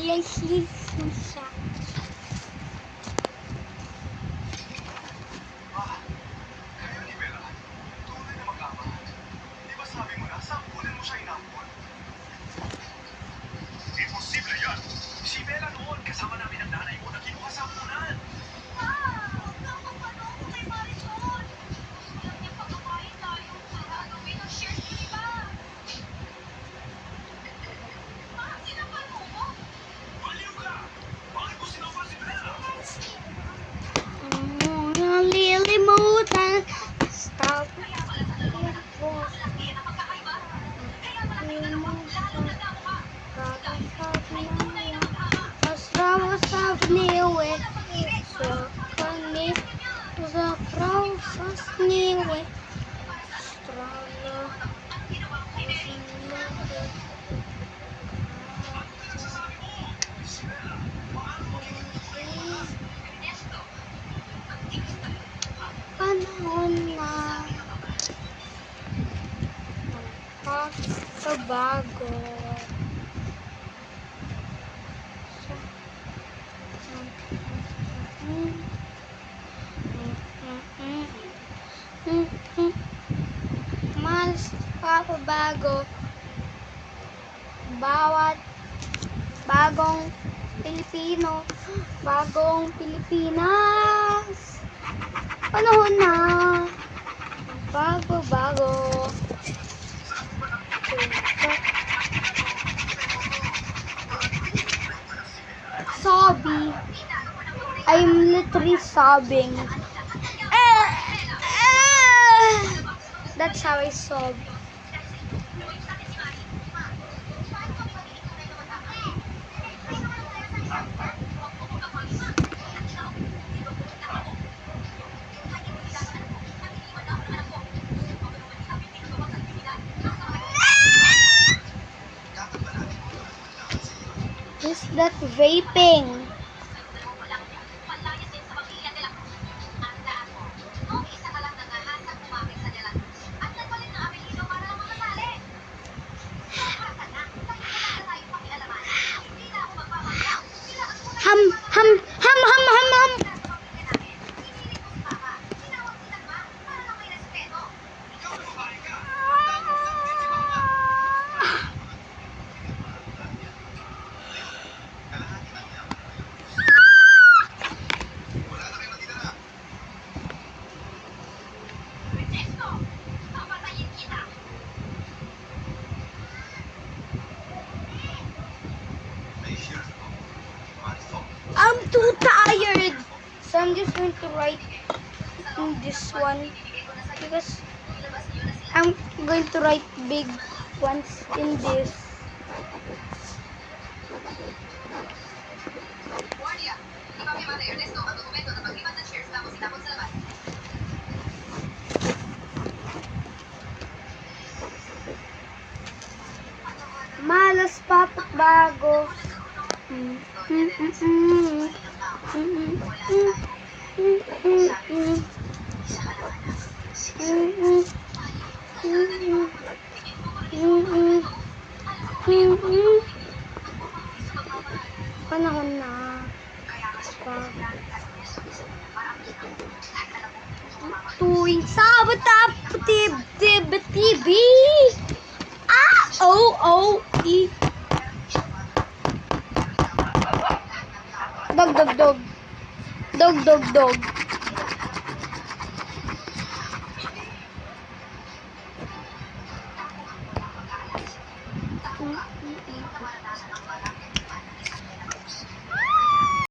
Ayayhin siya. Kaya ni Bella, tunay na mag-ama. Di ba sabi mo na, sampunin mo siya inampun? Imposible yan! Si Bella noon, kasama namin ang nanay mo na kinuha sa ampunan. Huwag kang magpano kung may Marisol. Gusto lang niya pagkabayin tayo para gawin ang share ni iba. Sinampal mo ko? Baliw ka! Bakit mo sinampal si Bella? Nalilimutan. Stop. Kaya pala sa dalawa ng laki na magkakaiba. Kaya malaki ang alam mo, lalong nagkamukha. Dahil may tunay na mag-ama. Ang ginawa ko kay Mary. Sasabi mo! Si Bella, paano magiging tunay mo na? Ernesto, ang tigas talaga ng mukha. Panahon na pagbabago. Mas papabago bawat bagong Pilipino, bagong Pilipinas. Panahon na bago-bago. Sobbing. I'm literally sobbing. That's how I sob. Is that vaping? Ham. Ikaw na babae ka! Tandaan mo sa prinsipal ka! Kalahati ng yaman mo yun. Wala na kayo matitira. Ernesto, papatayin kita. May shares ako. Marisol. I'm too tired. So I'm just going to write in this one because I'm going to write big ones in this. Guardia, ipapimata Ernesto ang dokumento na paglipat ng shares tapos itapon sa labas. Malas papabago. Panahon na. Tuwing Sabado TV. O-O-E. Dog.